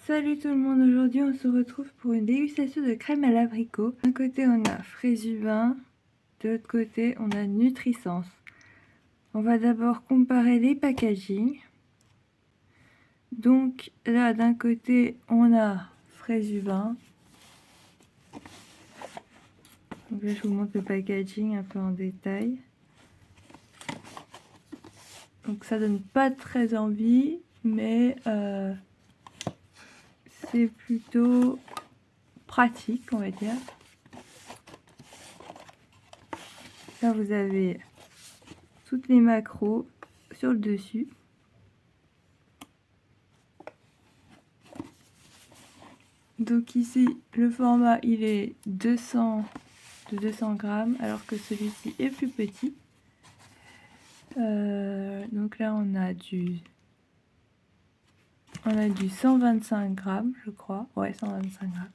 Salut tout le monde, aujourd'hui on se retrouve pour une dégustation de crème à l'abricot. D'un côté on a Fréjuvin, de l'autre côté on a Nutrisense. On va d'abord comparer les packaging. Donc là d'un côté on a Fréjuvin. Donc là je vous montre le packaging un peu en détail. Donc ça donne pas très envie, mais c'est plutôt pratique on va dire. Là vous avez toutes les macros sur le dessus. Donc ici le format il est de 200 grammes alors que celui-ci est plus petit. Donc là on a du 125 grammes je crois. Ouais, 125 grammes.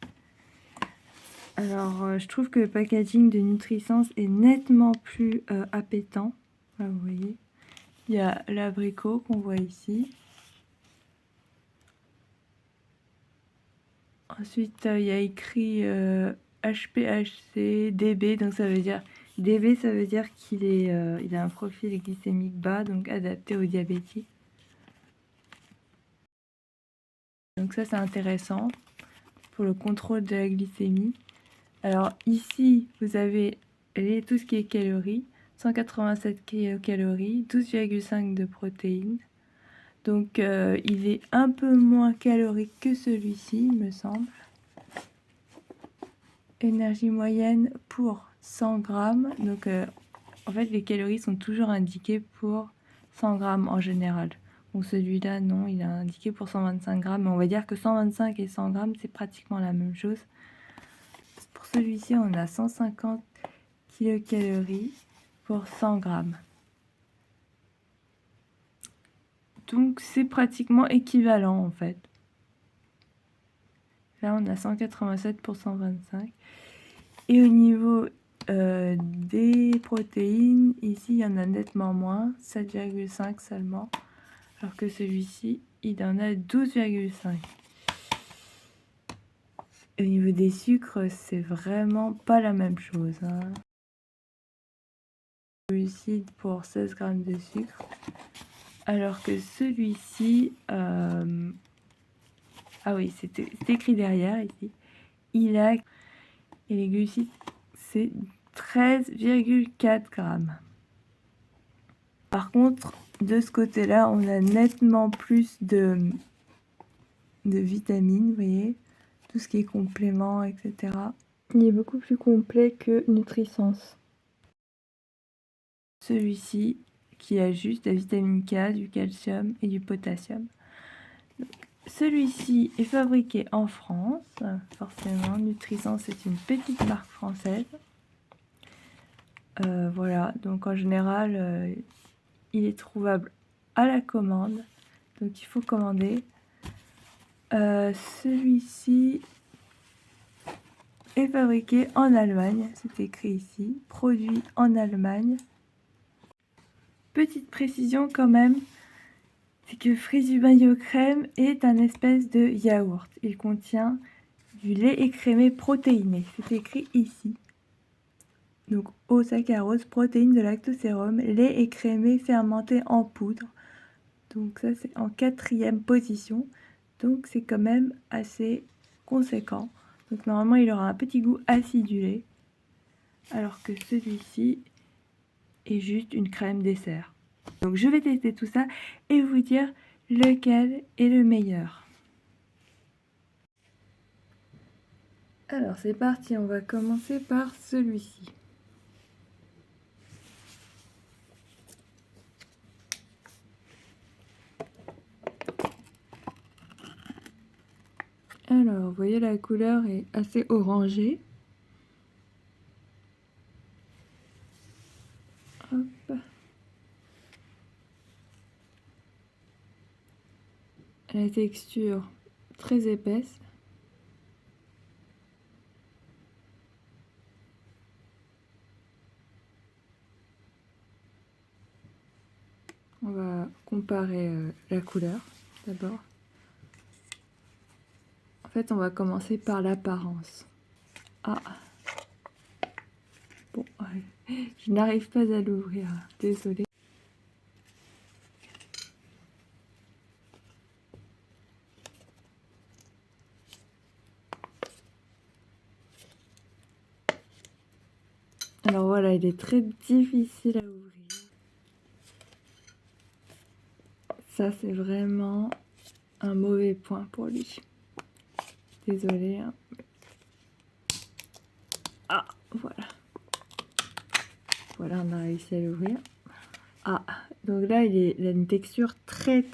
Alors je trouve que le packaging de Nutrisense est nettement plus appétant. Là, vous voyez, il y a l'abricot qu'on voit ici. Ensuite il y a écrit HPHC DB, donc ça veut dire DB, ça veut dire qu'il est il a un profil glycémique bas, donc adapté aux diabétiques. Donc ça c'est intéressant pour le contrôle de la glycémie. Alors ici vous avez tout ce qui est calories, 187 kilocalories, 12,5 de protéines. Donc il est un peu moins calorique que celui-ci, il me semble. Énergie moyenne pour 100 grammes. Donc en fait les calories sont toujours indiquées pour 100 grammes en général. Bon, celui-là non, il est indiqué pour 125 grammes, mais on va dire que 125 et 100 grammes c'est pratiquement la même chose. Pour celui-ci on a 150 kilocalories pour 100 grammes. Donc c'est pratiquement équivalent en fait. Là on a 187 pour 125. Et au niveau des protéines, ici il y en a nettement moins, 7,5 seulement, alors que celui-ci il en a 12,5. Au niveau des sucres, c'est vraiment pas la même chose, hein. Celui-ci pour 16 grammes de sucre, alors que celui-ci, ah oui, c'est écrit derrière ici, il a, et les glucides c'est 13,4 grammes. Par contre, de ce côté-là, on a nettement plus de vitamines, vous voyez, tout ce qui est compléments, etc. Il est beaucoup plus complet que Nutrisense. Celui-ci, qui a juste la vitamine K, du calcium et du potassium. Celui-ci est fabriqué en France, forcément. Nutrisense est une petite marque française. Voilà, donc en général, il est trouvable à la commande, donc il faut commander. Celui-ci est fabriqué en Allemagne, c'est écrit ici, produit en Allemagne. Petite précision quand même, c'est que Fréjuvin Yo Crème est un espèce de yaourt. Il contient du lait écrémé protéiné, c'est écrit ici. Donc eau, saccharose, protéines, de lactosérum, lait écrémé fermenté en poudre. Donc ça c'est en 4e position, donc c'est quand même assez conséquent. Donc normalement il aura un petit goût acidulé, alors que celui-ci est juste une crème dessert. Donc je vais tester tout ça et vous dire lequel est le meilleur. Alors c'est parti, on va commencer par celui-ci. Alors vous voyez la couleur est assez orangée. Hop. La texture très épaisse. On va comparer la couleur d'abord. fait, on va commencer par l'apparence. Ah, bon, je n'arrive pas à l'ouvrir, désolée. Alors voilà, il est très difficile à ouvrir. Ça, c'est vraiment un mauvais point pour lui. Désolée. Hein. Ah, voilà. Voilà, on a réussi à l'ouvrir. Ah, donc là, il a une texture très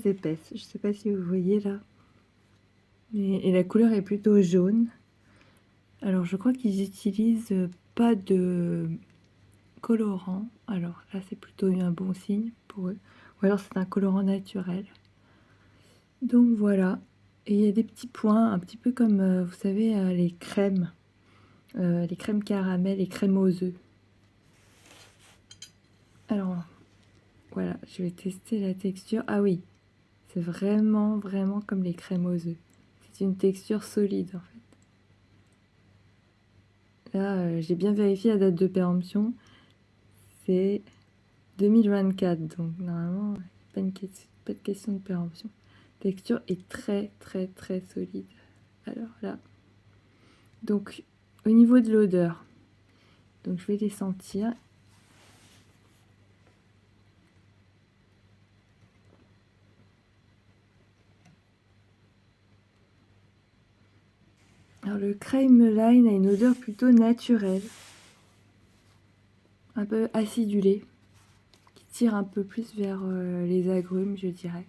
épaisse. Je sais pas si vous voyez là. Et la couleur est plutôt jaune. Alors, je crois qu'ils utilisent pas de colorant. Alors là, c'est plutôt un bon signe pour eux. Ou alors, c'est un colorant naturel. Donc voilà. Et il y a des petits points, un petit peu comme, vous savez, les crèmes caramel et crèmes aux œufs. Alors, voilà, je vais tester la texture. Ah oui, c'est vraiment comme les crèmes aux œufs. C'est une texture solide en fait. Là, j'ai bien vérifié la date de péremption. C'est 2024, donc normalement, pas de question de péremption. La texture est très solide. Alors là, donc au niveau de l'odeur, donc je vais les sentir. Alors le crème line a une odeur plutôt naturelle, un peu acidulée, qui tire un peu plus vers les agrumes, je dirais.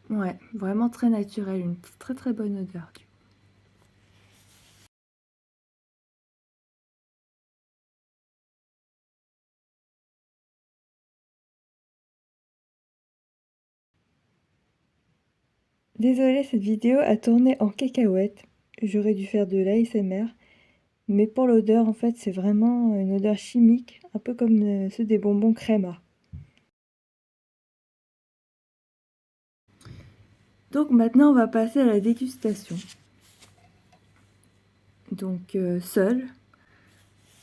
Ouais, vraiment très naturel, une très bonne odeur. Désolée, cette vidéo a tourné en cacahuète. J'aurais dû faire de l'ASMR. Mais pour l'odeur, en fait, c'est vraiment une odeur chimique, un peu comme ceux des bonbons Crema. Donc maintenant, on va passer à la dégustation. Donc seul,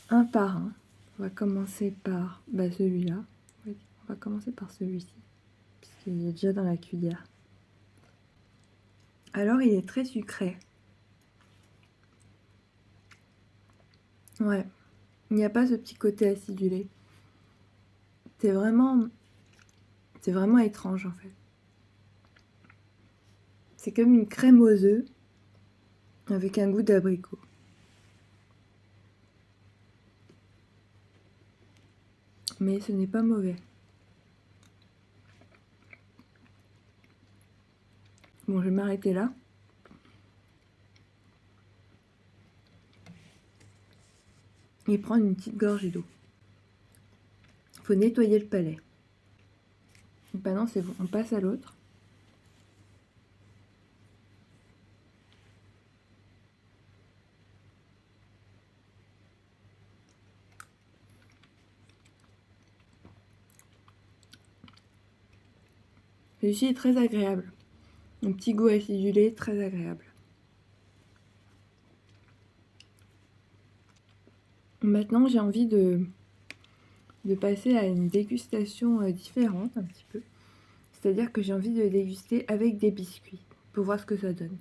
un par un. On va commencer par celui-là. Oui, on va commencer par celui-ci, puisqu'il est déjà dans la cuillère. Alors, il est très sucré. Ouais, il n'y a pas ce petit côté acidulé. C'est vraiment étrange en fait. C'est comme une crème aux œufs avec un goût d'abricot. Mais ce n'est pas mauvais. Bon, je vais m'arrêter là. Et prendre une petite gorgée d'eau. Il faut nettoyer le palais. Maintenant, c'est bon, on passe à l'autre. Celui-ci est très agréable. Un petit goût acidulé, très agréable. Maintenant, j'ai envie de passer à une dégustation différente un petit peu. C'est-à-dire que j'ai envie de déguster avec des biscuits pour voir ce que ça donne.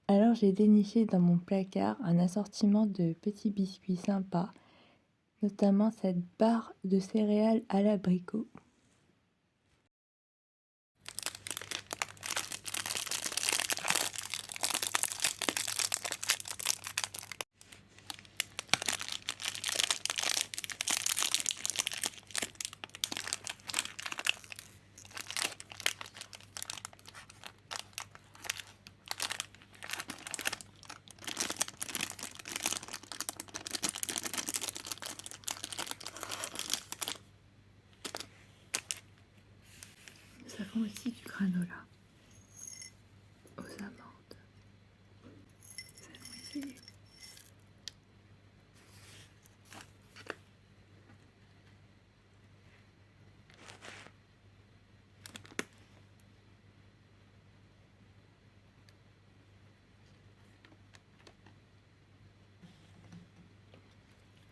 Alors j'ai déniché dans mon placard un assortiment de petits biscuits sympas, notamment cette barre de céréales à l'abricot. Nous avons aussi du granola aux amandes. Nous allons essayer.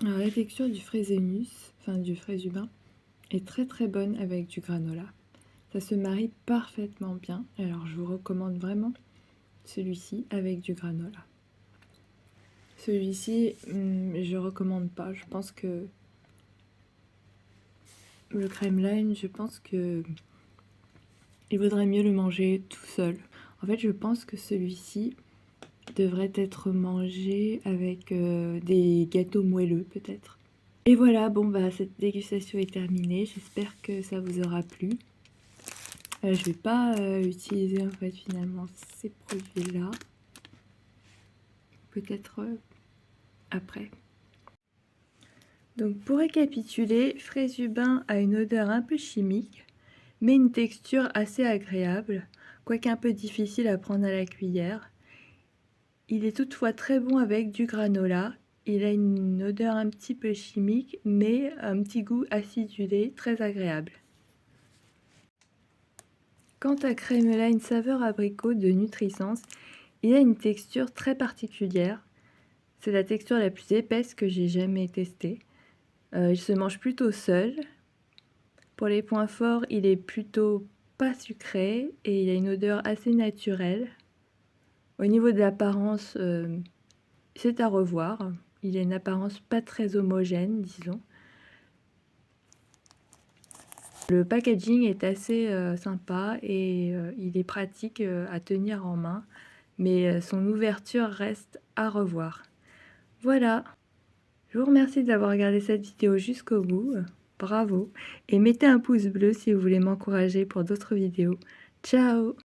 Alors, la texture du Fresenius, enfin du Fraisehubain, est très très bonne avec du granola. Ça se marie parfaitement bien. Alors je vous recommande vraiment celui-ci avec du granola. Celui-ci, je recommande pas. Je pense que le crème lime, je pense que il vaudrait mieux le manger tout seul. En fait, je pense que celui-ci devrait être mangé avec des gâteaux moelleux peut-être. Et voilà, bon bah cette dégustation est terminée. J'espère que ça vous aura plu. Je vais pas utiliser en fait finalement ces produits-là. Peut-être après. Donc pour récapituler, Freshubain a une odeur un peu chimique, mais une texture assez agréable, quoique un peu difficile à prendre à la cuillère. Il est toutefois très bon avec du granola. Il a une odeur un petit peu chimique, mais un petit goût acidulé très agréable. Quant à Crémela, une saveur abricot de Nutrisens, il a une texture très particulière. C'est la texture la plus épaisse que j'ai jamais testée. Il se mange plutôt seul. Pour les points forts, il est plutôt pas sucré et il a une odeur assez naturelle. Au niveau de l'apparence, c'est à revoir. Il a une apparence pas très homogène, disons. Le packaging est assez sympa et il est pratique à tenir en main, mais son ouverture reste à revoir. Voilà, je vous remercie d'avoir regardé cette vidéo jusqu'au bout. Bravo et mettez un pouce bleu si vous voulez m'encourager pour d'autres vidéos. Ciao!